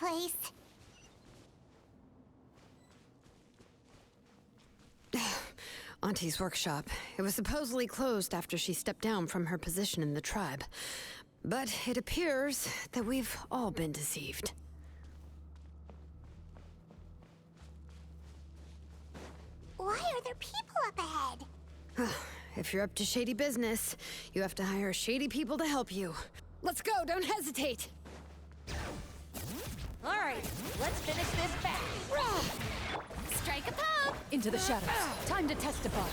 place? Auntie's workshop. It was supposedly closed after she stepped down from her position in the tribe. But it appears that we've all been deceived. Why are there people up ahead? If you're up to shady business, you have to hire shady people to help you. Let's go, don't hesitate! All right, let's finish this fast. Strike a pose! Into the shadows. Time to testify.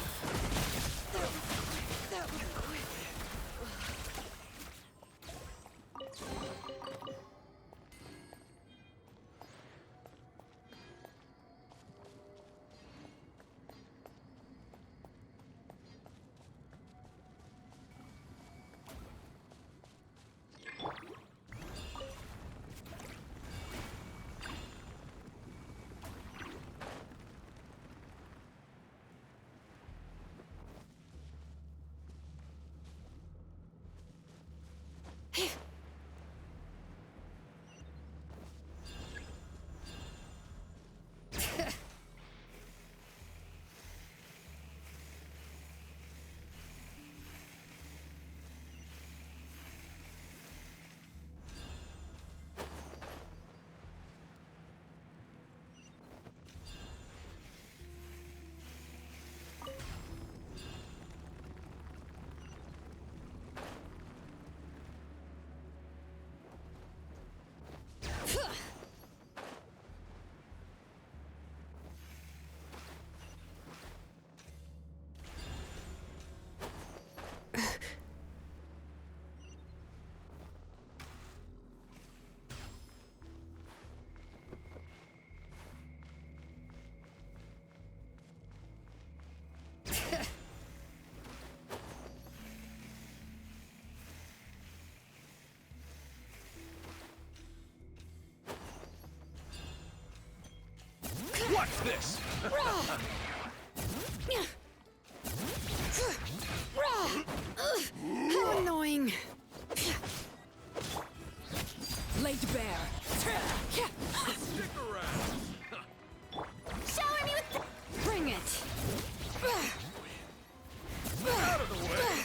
Watch this! How annoying! Laid bare. Stick around! Shower me with the... Bring it! Out of the way!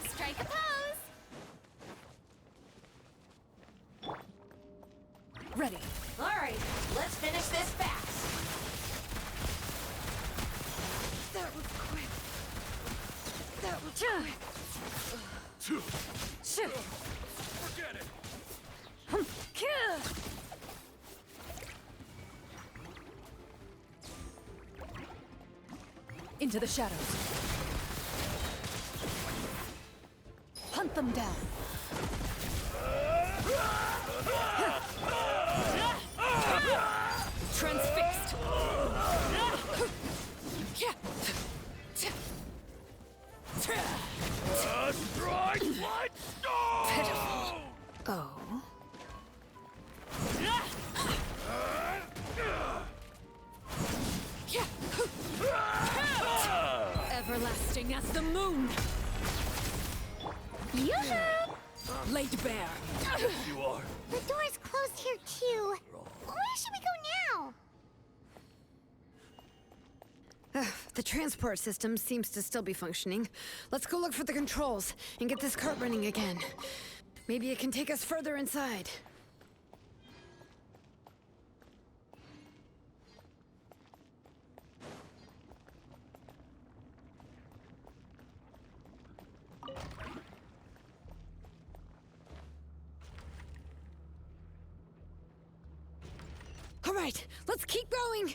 Strike a pose! Ready. All right, let's finish this fast. That was quick. That was quick. Shit. Forget it! Into the shadows. Hunt them down. Transfixed. Strike light stone! Oh. Everlasting as the moon. Yoo-hoo! Laid bare. You are. The door's closed here too. Where should we go now? The transport system seems to still be functioning. Let's go look for the controls and get this cart running again. Maybe it can take us further inside. All right, let's keep going.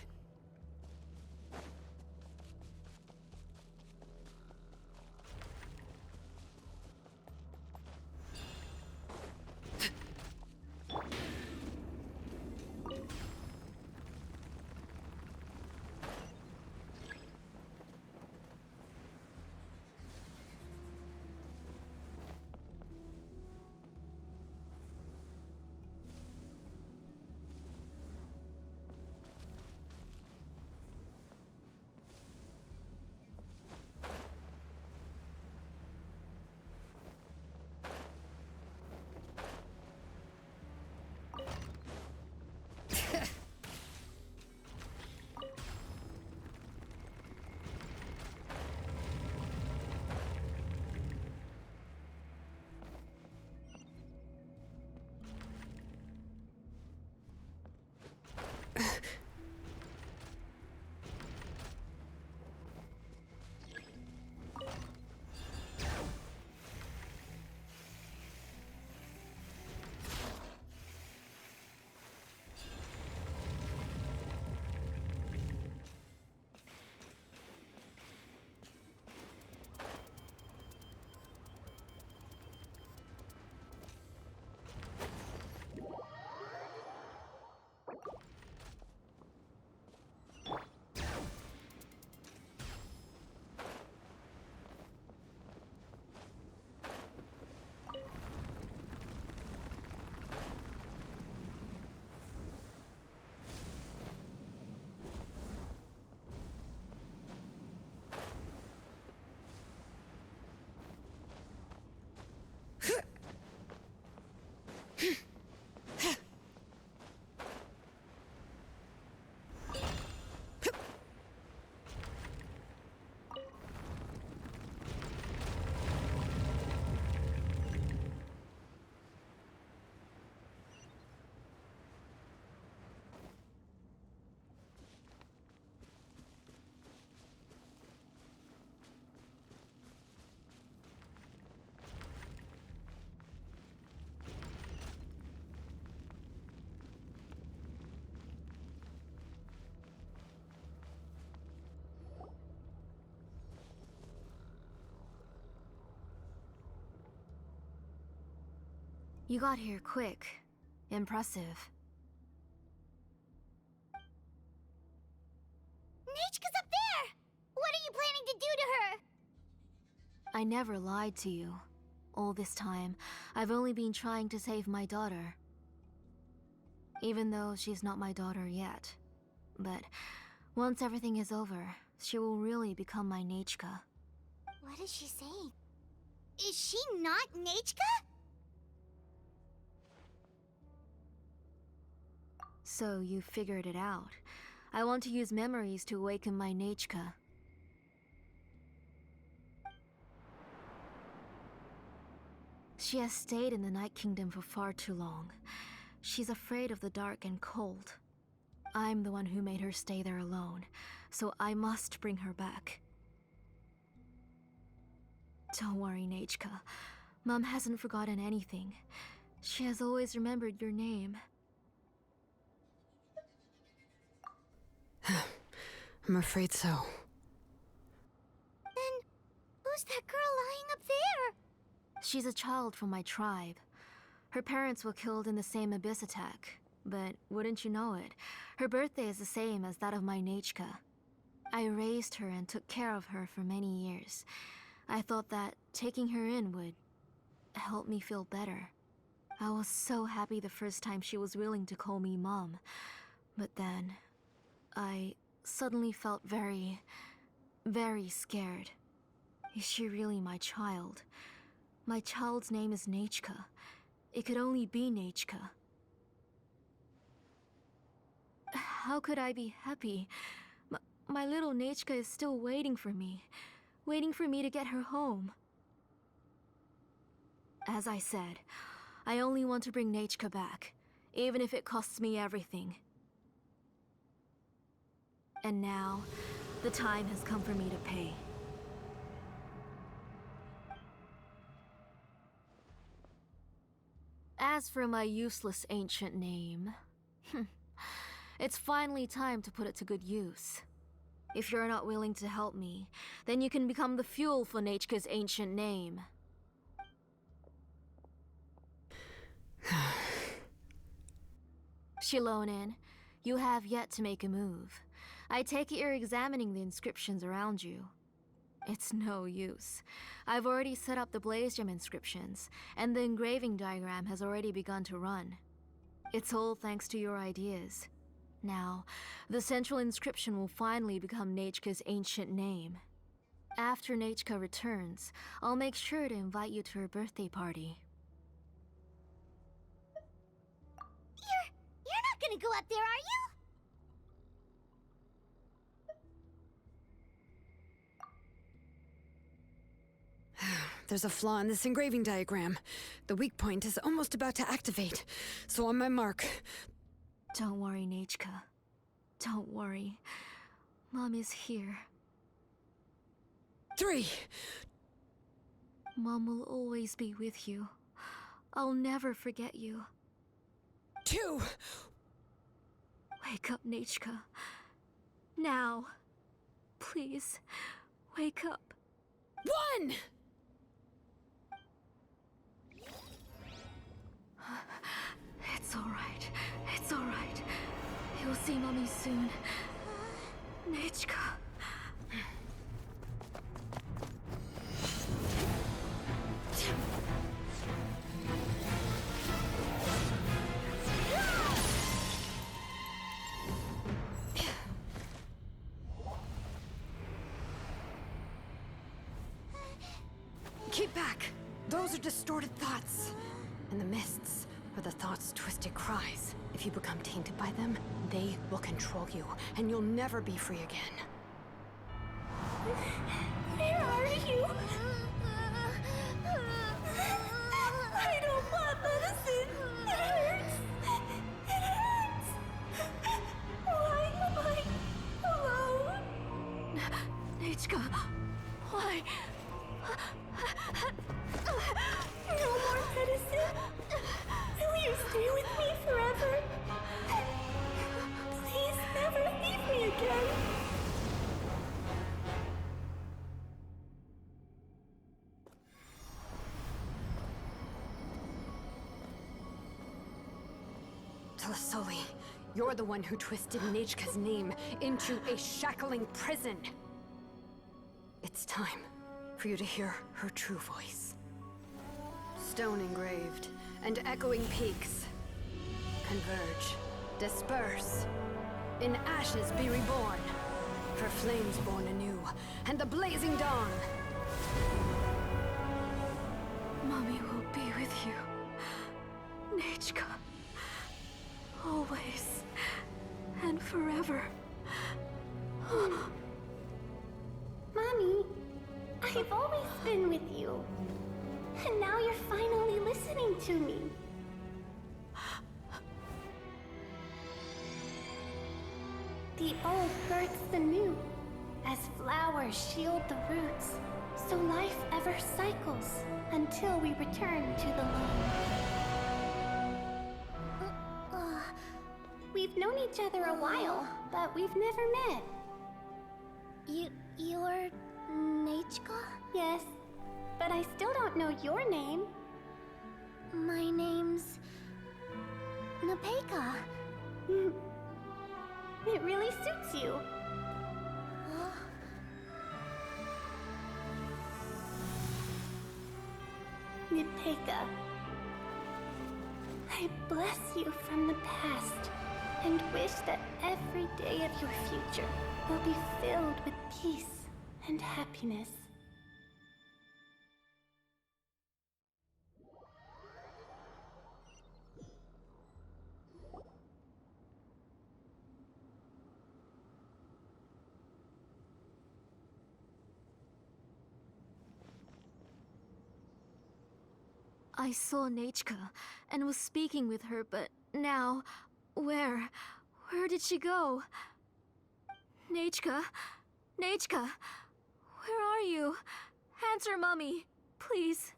You got here quick. Impressive. Nechka's up there! What are you planning to do to her? I never lied to you. All this time, I've only been trying to save my daughter. Even though she's not my daughter yet. But once everything is over, she will really become my Nechka. What is she saying? Is she not Nechka? So you figured it out. I want to use memories to awaken my Nechka. She has stayed in the Night Kingdom for far too long. She's afraid of the dark and cold. I'm the one who made her stay there alone, so I must bring her back. Don't worry, Nechka. Mom hasn't forgotten anything. She has always remembered your name. I'm afraid so. She's a child from my tribe. Her parents were killed in the same abyss attack. But wouldn't you know it, her birthday is the same as that of my Nechka. I raised her and took care of her for many years. I thought that taking her in would help me feel better. I was so happy the first time she was willing to call me Mom. But then, I suddenly felt very, very scared. Is she really my child? My child's name is Nechka. It could only be Nechka. How could I be happy? My little Nechka is still waiting for me to get her home. As I said, I only want to bring Nechka back, even if it costs me everything. And now, the time has come for me to pay. As for my useless ancient name, it's finally time to put it to good use. If you're not willing to help me, then you can become the fuel for Nechka's ancient name. Shilonin, you have yet to make a move. I take it you're examining the inscriptions around you. It's no use. I've already set up the Blaze Gem inscriptions, and the engraving diagram has already begun to run. It's all thanks to your ideas. Now, the central inscription will finally become Nechka's ancient name. After Nechka returns, I'll make sure to invite you to her birthday party. You're not gonna go up there, are you? There's a flaw in this engraving diagram. The weak point is almost about to activate. So on my mark. Don't worry, Nechka. Don't worry. Mom is here. 3. Mom will always be with you. I'll never forget you. 2. Wake up, Nechka. Now. Please, wake up. 1. It's alright. It's alright. You'll see Mommy soon. Nechka. Keep back! Those are distorted thoughts. And the mists are the thoughts' twisted cries. If you become tainted by them, they will control you, and you'll never be free again. Where are you? I don't want medicine. It hurts. It hurts. Why am I alone? Nechka, why? No more medicine. Will you stay with me forever? Please never leave me again. Telasoli, you're the one who twisted Nechka's name into a shackling prison. It's time for you to hear her true voice. Stone engraved and echoing peaks converge, disperse. In ashes be reborn, for flames born anew, and the blazing dawn. Mommy will be with you. Nechka. Always. And forever. Mommy, I've always been with you. And now you're finally listening to me. The old births the new, as flowers shield the roots, so life ever cycles until we return to the loom. We've known each other a while, but we've never met. You're Nechka? Yes, but but I still don't know your name. My name's... Nepeka. It really suits you. Nepeka, I bless you from the past and wish that every day of your future will be filled with peace and happiness. I saw Nachka and was speaking with her, but now, where did she go? Nachka? Nachka? Where are you? Answer, Mummy. Please.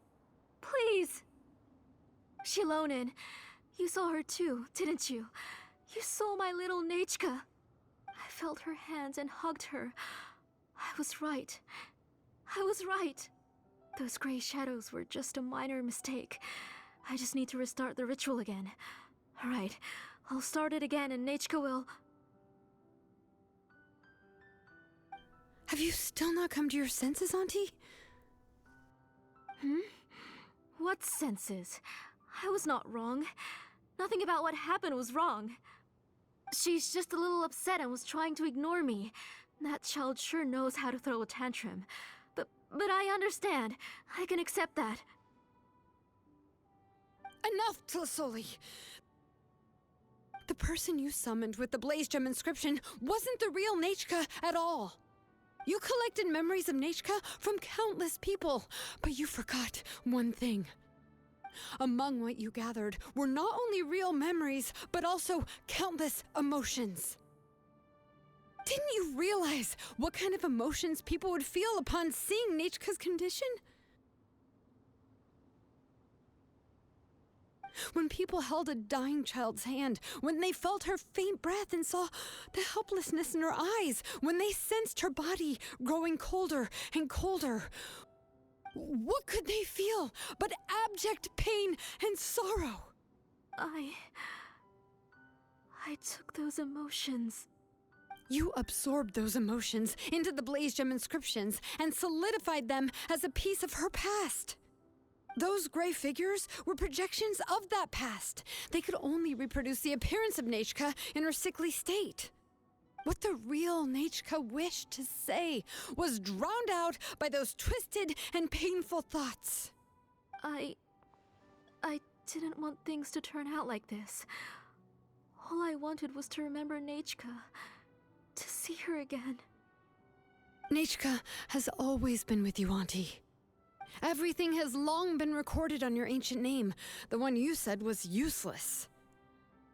Please. Shilonen, you saw her too, didn't you? You saw my little Nachka. I felt her hands and hugged her. I was right. I was right. Those gray shadows were just a minor mistake. I just need to restart the ritual again. Alright, I'll start it again and Nachka will... Have you still not come to your senses, Auntie? What senses? I was not wrong. Nothing about what happened was wrong. She's just a little upset and was trying to ignore me. That child sure knows how to throw a tantrum. But I understand. I can accept that. Enough, Tlasoli! The person you summoned with the Blaze Gem inscription wasn't the real Nachka at all. You collected memories of Nachka from countless people, but you forgot one thing. Among what you gathered were not only real memories, but also countless emotions. Didn't you realize what kind of emotions people would feel upon seeing Nachka's condition? When people held a dying child's hand, when they felt her faint breath and saw the helplessness in her eyes, when they sensed her body growing colder and colder, what could they feel but abject pain and sorrow? I took those emotions. You absorbed those emotions into the Blaze Gem inscriptions and solidified them as a piece of her past. Those gray figures were projections of that past. They could only reproduce the appearance of Nachka in her sickly state. What the real Nachka wished to say was drowned out by those twisted and painful thoughts. I didn't want things to turn out like this. All I wanted was to remember Nachka. To see her again. Nachka has always been with you, Auntie. Everything has long been recorded on your ancient name, the one you said was useless.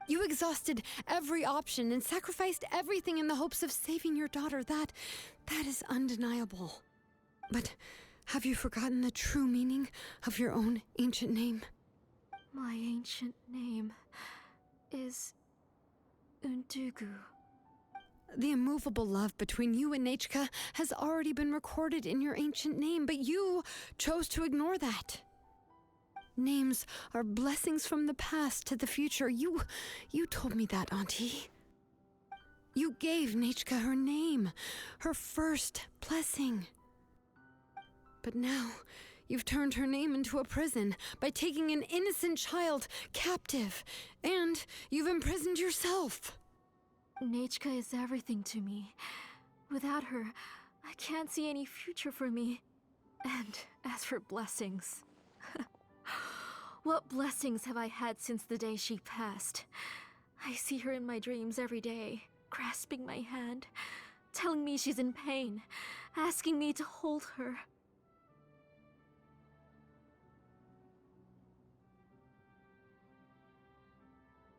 You exhausted every option and sacrificed everything in the hopes of saving your daughter. That is undeniable. But have you forgotten the true meaning of your own ancient name? My ancient name is Undugu. The immovable love between you and Nachka has already been recorded in your ancient name, but you chose to ignore that. Names are blessings from the past to the future. You told me that, Auntie. You gave Nachka her name, her first blessing. But now, you've turned her name into a prison by taking an innocent child captive, and you've imprisoned yourself. Nachka is everything to me. Without her, I can't see any future for me. And as for blessings... What blessings have I had since the day she passed? I see her in my dreams every day, grasping my hand, telling me she's in pain, asking me to hold her.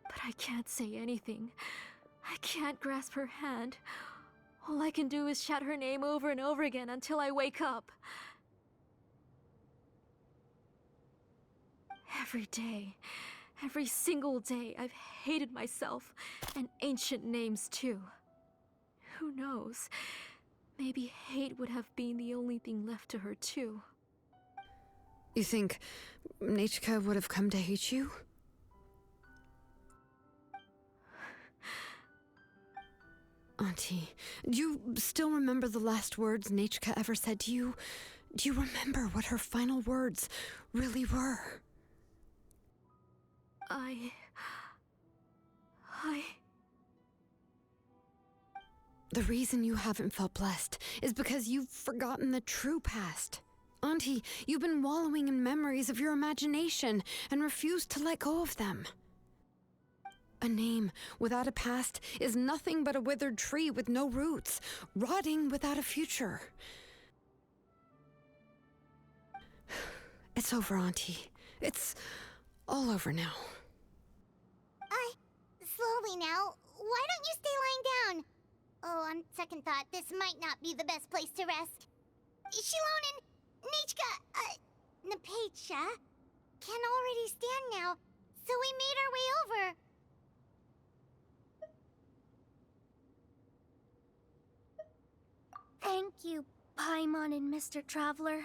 But I can't say anything. I can't grasp her hand. All I can do is shout her name over and over again until I wake up. Every day, every single day, I've hated myself, and ancient names too. Who knows? Maybe hate would have been the only thing left to her too. You think Nechka would have come to hate you? Auntie, do you still remember the last words Nechka ever said to you? Do you remember what her final words really were? The reason you haven't felt blessed is because you've forgotten the true past. Auntie, you've been wallowing in memories of your imagination and refused to let go of them. A name without a past is nothing but a withered tree with no roots, rotting without a future. It's over, Auntie. It's all over now. Slowly now. Why don't you stay lying down? Oh, on second thought, this might not be the best place to rest. Shilonen, Nechka, Napecha can already stand now, so we made our way over. Thank you, Paimon and Mr. Traveler.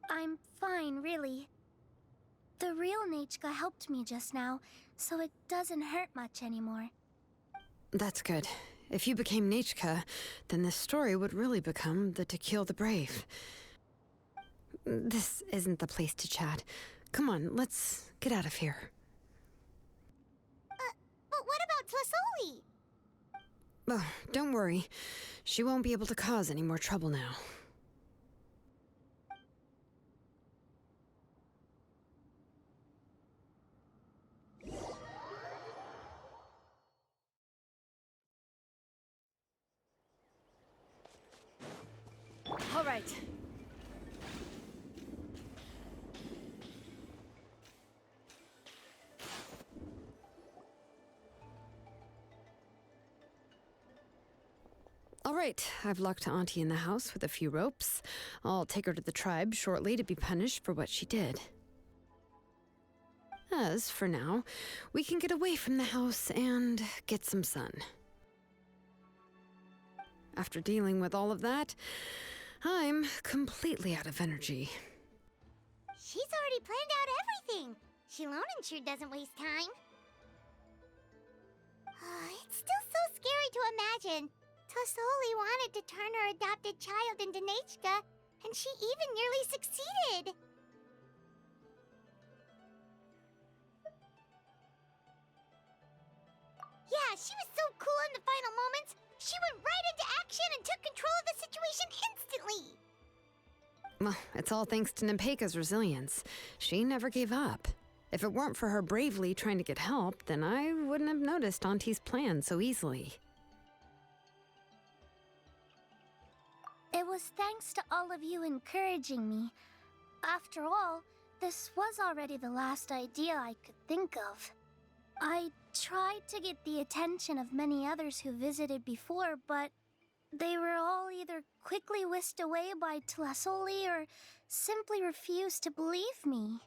I'm fine, really. The real Nechka helped me just now, so it doesn't hurt much anymore. That's good. If you became Nechka, then this story would really become the To Kill the Brave. This isn't the place to chat. Come on, let's get out of here. But what about Tlasoli? Oh, don't worry. She won't be able to cause any more trouble now. All right. All right, I've locked Auntie in the house with a few ropes. I'll take her to the tribe shortly to be punished for what she did. As for now, we can get away from the house and get some sun. After dealing with all of that, I'm completely out of energy. She's already planned out everything. Shilonen sure doesn't waste time. It's still so scary to imagine. Tlasoli wanted to turn her adopted child into Nechka, and she even nearly succeeded. Yeah, she was so cool in the final moments. She went right into action and took control of the situation instantly. Well, it's all thanks to Nempeka's resilience. She never gave up. If it weren't for her bravely trying to get help, then I wouldn't have noticed Auntie's plan so easily. It was thanks to all of you encouraging me. After all, this was already the last idea I could think of. I tried to get the attention of many others who visited before, but they were all either quickly whisked away by Tlasoli or simply refused to believe me.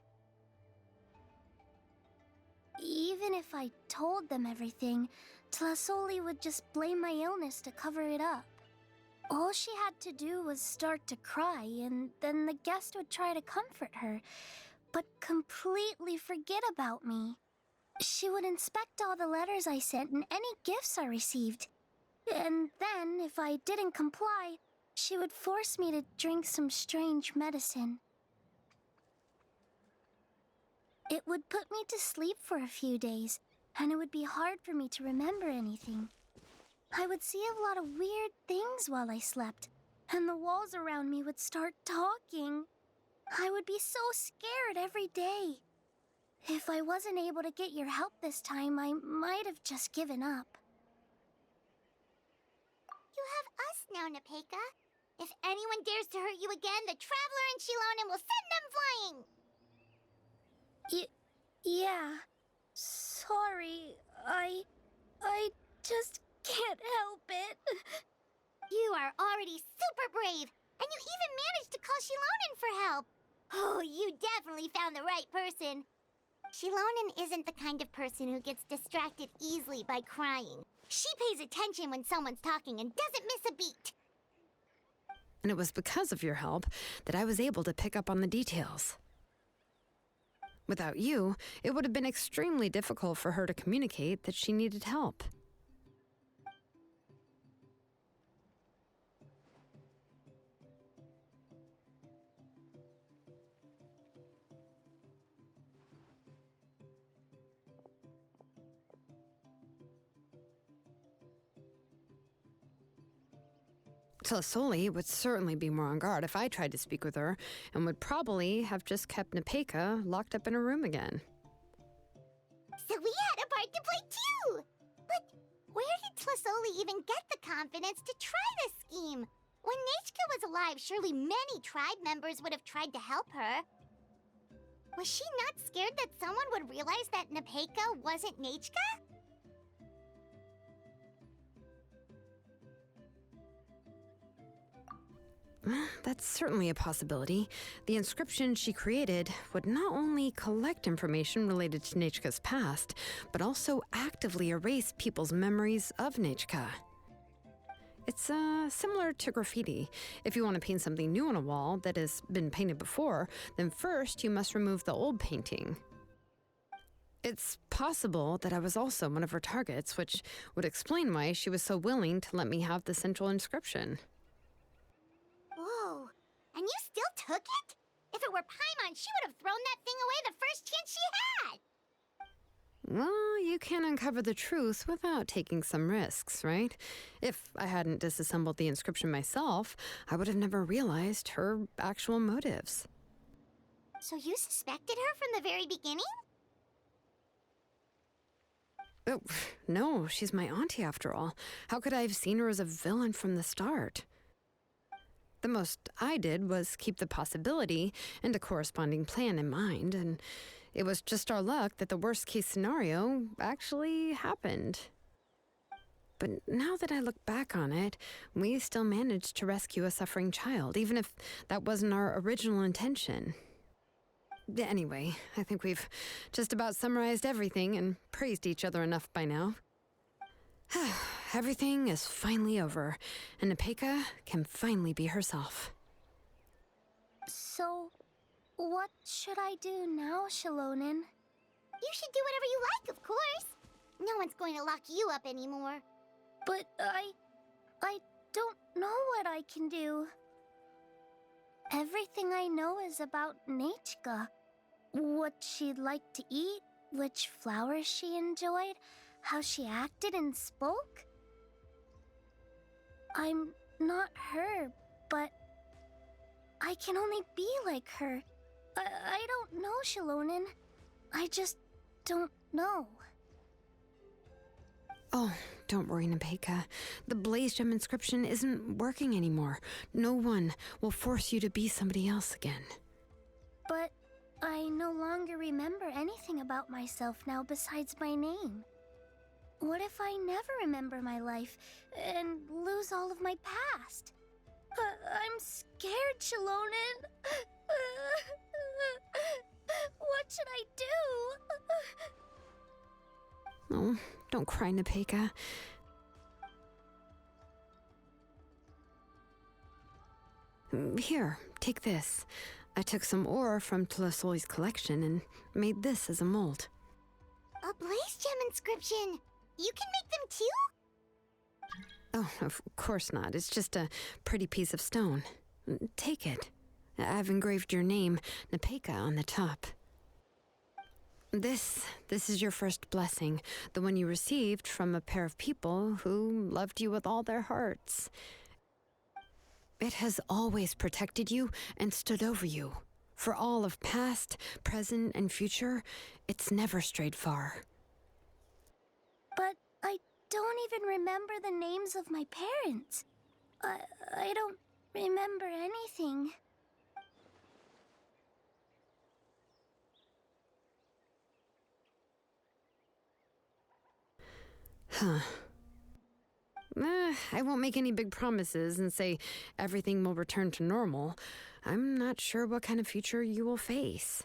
Even if I told them everything, Tlasoli would just blame my illness to cover it up. All she had to do was start to cry, and then the guest would try to comfort her, but completely forget about me. She would inspect all the letters I sent and any gifts I received. And then, if I didn't comply, she would force me to drink some strange medicine. It would put me to sleep for a few days, and it would be hard for me to remember anything. I would see a lot of weird things while I slept, and the walls around me would start talking. I would be so scared every day. If I wasn't able to get your help this time, I might have just given up. You have us now, Napeka. If anyone dares to hurt you again, the Traveler and Shilonen will send them flying! Yeah. Sorry, I just can't help it. You are already super brave, and you even managed to call Shilonen for help. Oh, you definitely found the right person. Shilonen isn't the kind of person who gets distracted easily by crying. She pays attention when someone's talking and doesn't miss a beat. And it was because of your help that I was able to pick up on the details. Without you, it would have been extremely difficult for her to communicate that she needed help. Tlasoli would certainly be more on guard if I tried to speak with her, and would probably have just kept Nepeka locked up in a room again. So we had a part to play too! But where did Tlasoli even get the confidence to try this scheme? When Nechka was alive, surely many tribe members would have tried to help her. Was she not scared that someone would realize that Nepeka wasn't Nechka? That's certainly a possibility. The inscription she created would not only collect information related to Nechka's past, but also actively erase people's memories of Nechka. It's similar to graffiti. If you want to paint something new on a wall that has been painted before, then first you must remove the old painting. It's possible that I was also one of her targets, which would explain why she was so willing to let me have the central inscription. Whoa, and you still took it? If it were Paimon, she would have thrown that thing away the first chance she had! Well, you can't uncover the truth without taking some risks, right? If I hadn't disassembled the inscription myself, I would have never realized her actual motives. So you suspected her from the very beginning? Oh, no, she's my auntie after all. How could I have seen her as a villain from the start? The most I did was keep the possibility and a corresponding plan in mind, and it was just our luck that the worst-case scenario actually happened. But now that I look back on it, we still managed to rescue a suffering child, even if that wasn't our original intention. Anyway, I think we've just about summarized everything and praised each other enough by now. Everything is finally over, and Nepeka can finally be herself. So, what should I do now, Shalonin? You should do whatever you like, of course. No one's going to lock you up anymore. But I don't know what I can do. Everything I know is about Nechka. What she'd like to eat, which flowers she enjoyed, how she acted and spoke. I'm not her, but I can only be like her. I don't know, Shalonin. I just don't know. Oh, don't worry, Nepeka. The Blaze Gem inscription isn't working anymore. No one will force you to be somebody else again. But I no longer remember anything about myself now besides my name. What if I never remember my life and lose all of my past? I'm scared, Shalonin. What should I do? Oh, don't cry, Nepeka. Here, take this. I took some ore from Tlasoli's collection and made this as a mold. A Blaze Gem inscription! You can make them too? Oh, of course not. It's just a pretty piece of stone. Take it. I've engraved your name, Nepeka, on the top. This is your first blessing, the one you received from a pair of people who loved you with all their hearts. It has always protected you and stood over you. For all of past, present, and future, it's never strayed far. But I don't even remember the names of my parents. I don't remember anything. Huh. I won't make any big promises and say everything will return to normal. I'm not sure what kind of future you will face.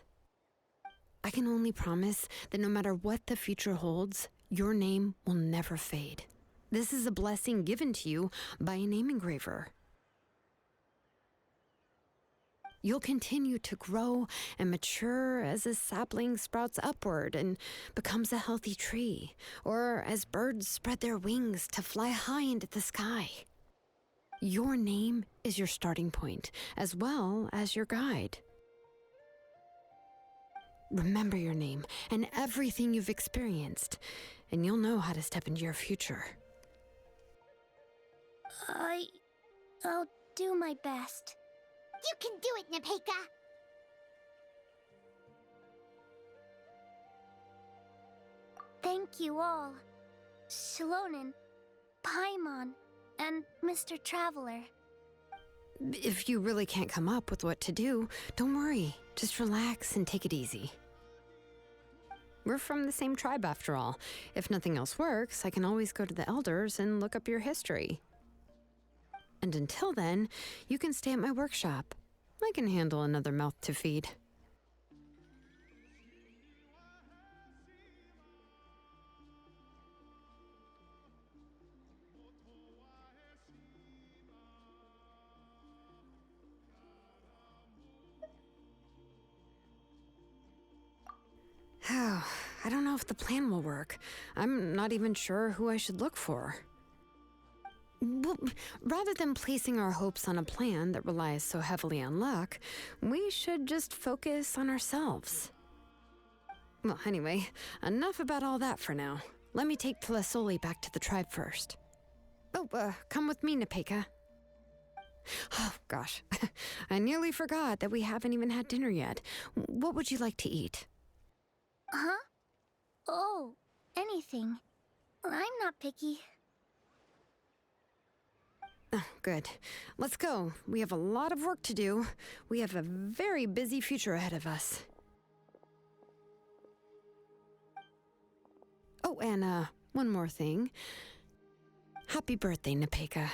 I can only promise that no matter what the future holds, your name will never fade. This is a blessing given to you by a name engraver. You'll continue to grow and mature as a sapling sprouts upward and becomes a healthy tree, or as birds spread their wings to fly high into the sky. Your name is your starting point, as well as your guide. Remember your name and everything you've experienced, and you'll know how to step into your future. I'll do my best. You can do it, Nepeka! Thank you all. Shilonen, Paimon, and Mr. Traveler. If you really can't come up with what to do, don't worry. Just relax and take it easy. We're from the same tribe after all. If nothing else works, I can always go to the elders and look up your history. And until then, you can stay at my workshop. I can handle another mouth to feed. I don't know if the plan will work. I'm not even sure who I should look for. Well, rather than placing our hopes on a plan that relies so heavily on luck, we should just focus on ourselves. Well, anyway, enough about all that for now. Let me take Tlasoli back to the tribe first. Oh, come with me, Nepeka. Oh, gosh. I nearly forgot that we haven't even had dinner yet. What would you like to eat? Huh? Oh, anything. I'm not picky. Oh, good. Let's go. We have a lot of work to do. We have a very busy future ahead of us. Oh, and one more thing. Happy birthday, Nepeka.